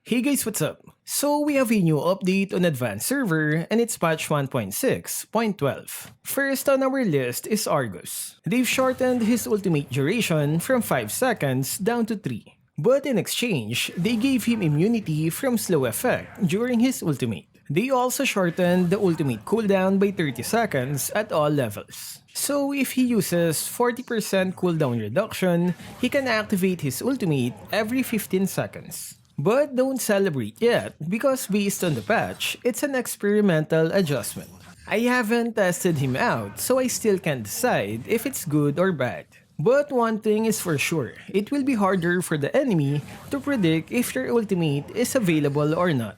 Hey guys, what's up? So we have a new update on Advanced Server and it's patch 1.6.12. First on our list is Argus. They've shortened his ultimate duration from 5 seconds down to 3. But in exchange, they gave him immunity from slow effect during his ultimate. They also shortened the ultimate cooldown by 30 seconds at all levels. So if he uses 40% cooldown reduction, he can activate his ultimate every 15 seconds. But don't celebrate yet because based on the patch, it's an experimental adjustment. I haven't tested him out, so I still can't decide if it's good or bad. But one thing is for sure, it will be harder for the enemy to predict if your ultimate is available or not.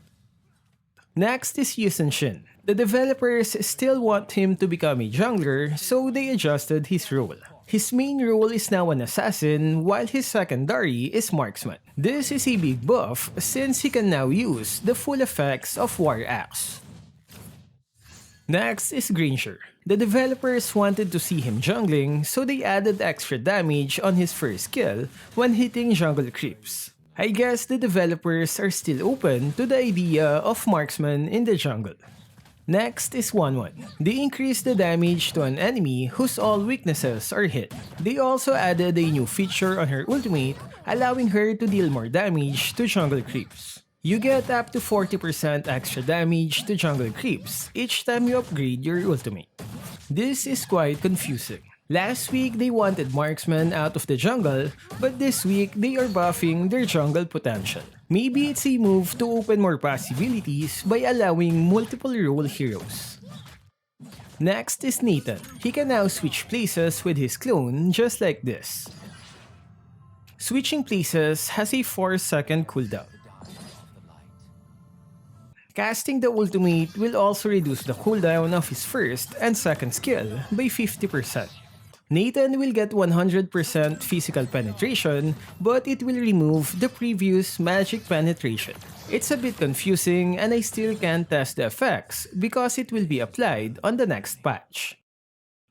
Next is Sun-shin. The developers still want him to become a jungler, so they adjusted his role. His main role is now an assassin, while his secondary is marksman. This is a big buff since he can now use the full effects of War Axe. Next is Granger. The developers wanted to see him jungling, so they added extra damage on his first kill when hitting jungle creeps. I guess the developers are still open to the idea of marksman in the jungle. Next is Wanwan. They increased the damage to an enemy whose all weaknesses are hit. They also added a new feature on her ultimate, allowing her to deal more damage to jungle creeps. You get up to 40% extra damage to jungle creeps each time you upgrade your ultimate. This is quite confusing. Last week they wanted marksman out of the jungle, but this week they are buffing their jungle potential. Maybe it's a move to open more possibilities by allowing multiple role heroes. Next is Natan. He can now switch places with his clone just like this. Switching places has a 4-second cooldown. Casting the ultimate will also reduce the cooldown of his first and second skill by 50%. Natan will get 100% physical penetration, but it will remove the previous magic penetration. It's a bit confusing and I still can't test the effects because it will be applied on the next patch.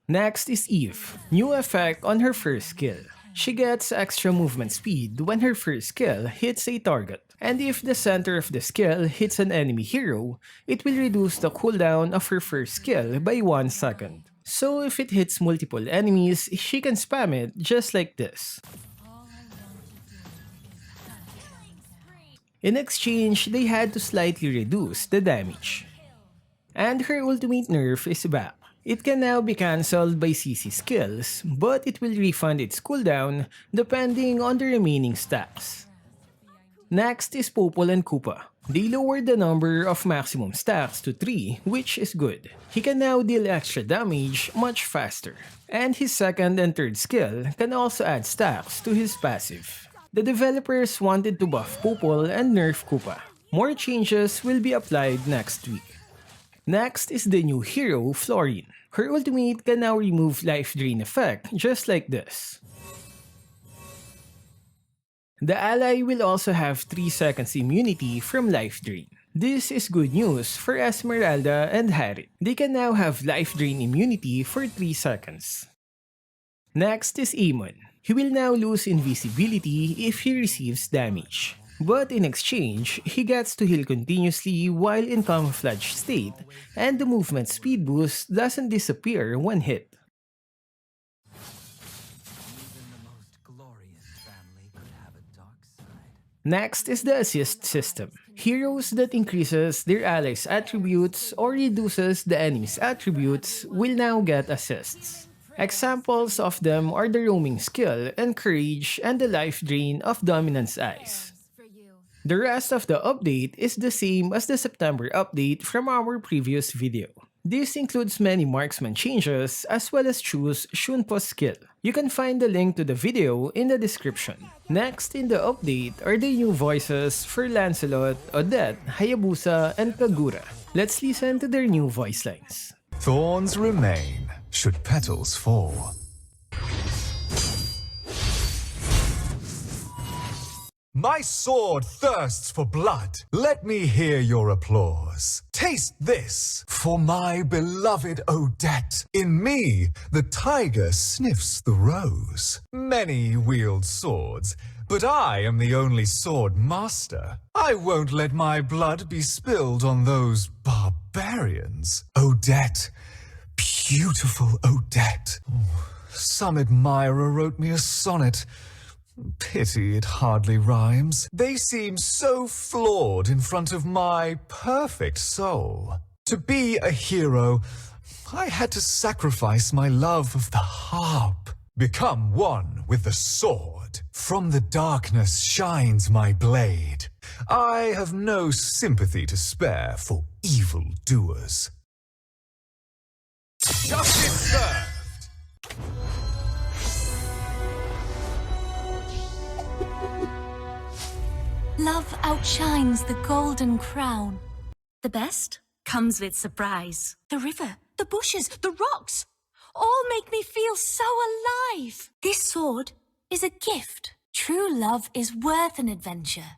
Next is Eve. New effect on her first skill. She gets extra movement speed when her first skill hits a target. And if the center of the skill hits an enemy hero, it will reduce the cooldown of her first skill by 1 second. So if it hits multiple enemies, she can spam it just like this. In exchange, they had to slightly reduce the damage. And her ultimate nerf is back. It can now be cancelled by CC skills, but it will refund its cooldown depending on the remaining stacks. Next is Popol and Kupa. They lowered the number of maximum stacks to 3, which is good. He can now deal extra damage much faster. And his second and third skill can also add stacks to his passive. The developers wanted to buff Popol and nerf Kupa. More changes will be applied next week. Next is the new hero, Floryn. Her ultimate can now remove life drain effect just like this. The ally will also have 3 seconds immunity from life drain. This is good news for Esmeralda and Harit. They can now have life drain immunity for 3 seconds. Next is Aamon. He will now lose invisibility if he receives damage. But in exchange, he gets to heal continuously while in camouflage state, and the movement speed boost doesn't disappear when hit. Next is the assist system. Heroes that increases their allies' attributes or reduces the enemy's attributes will now get assists. Examples of them are the roaming skill and courage and the life drain of dominance eyes. The rest of the update is the same as the September update from our previous video. This includes many marksman changes as well as choose Shunpo's skill. You can find the link to the video in the description. Next in the update are the new voices for Lancelot, Odette, Hayabusa, and Kagura. Let's listen to their new voice lines. Thorns remain, should petals fall. My sword thirsts for blood. Let me hear your applause. Taste this for my beloved Odette. In me, the tiger sniffs the rose. Many wield swords, but I am the only sword master. I won't let my blood be spilled on those barbarians. Odette, beautiful Odette. Some admirer wrote me a sonnet. Pity it hardly rhymes. They seem so flawed in front of my perfect soul. To be a hero, I had to sacrifice my love of the harp. Become one with the sword. From the darkness shines my blade. I have no sympathy to spare for evil doers. Justice served! Love outshines the golden crown. The best comes with surprise. The river, the bushes, the rocks, all make me feel so alive. This sword is a gift. True love is worth an adventure.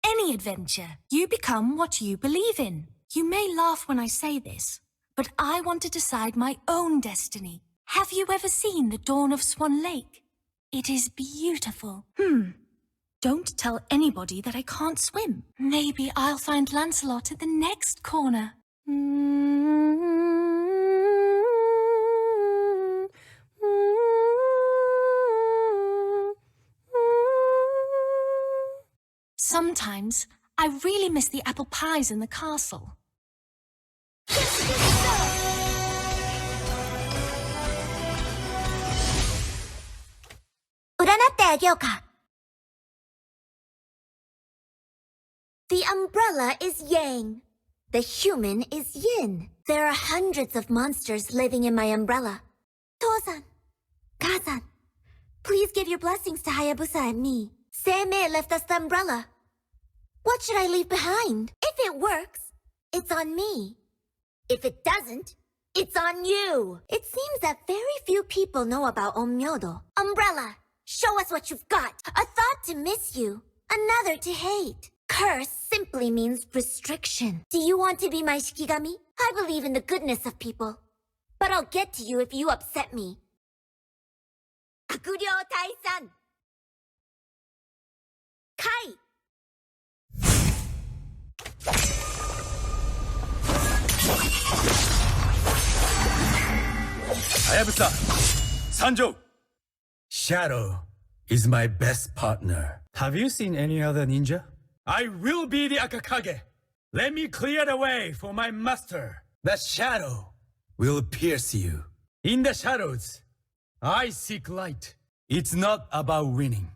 Any adventure. You become what you believe in. You may laugh when I say this, but I want to decide my own destiny. Have you ever seen the dawn of Swan Lake? It is beautiful. Don't tell anybody that I can't swim. Maybe I'll find Lancelot at the next corner. Sometimes I really miss the apple pies in the castle. The umbrella is yang. The human is yin. There are hundreds of monsters living in my umbrella. Tosan, Kazan, please give your blessings to Hayabusa and me. Seimei left us the umbrella. What should I leave behind? If it works, it's on me. If it doesn't, it's on you. It seems that very few people know about Onmyodo. Umbrella, show us what you've got. A thought to miss you, another to hate. Curse simply means restriction. Do you want to be my shikigami? I believe in the goodness of people. But I'll get to you if you upset me. Kakuryo Taisan! Kai! Hayabusa! Sanjo! Shadow is my best partner. Have you seen any other ninja? I will be the Akakage. Let me clear the way for my master. The shadow will pierce you. In the shadows, I seek light. It's not about winning.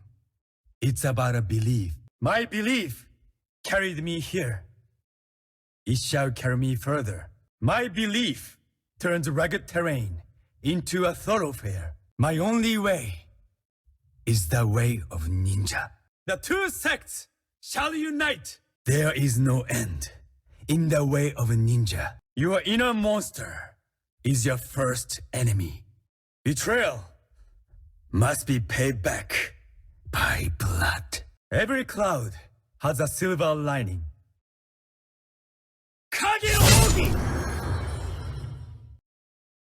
It's about a belief. My belief carried me here. It shall carry me further. My belief turns rugged terrain into a thoroughfare. My only way is the way of ninja. The two sects shall unite. There is no end in the way of a ninja. Your inner monster is your first enemy. Betrayal must be paid back by blood. Every cloud has a silver lining. Kage Ogi!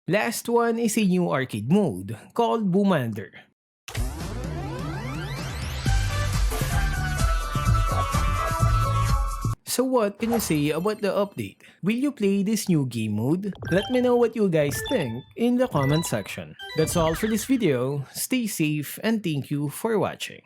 Last one is a new arcade mode called Boomander. So what can you say about the update? Will you play this new game mode? Let me know what you guys think in the comment section. That's all for this video. Stay safe and thank you for watching.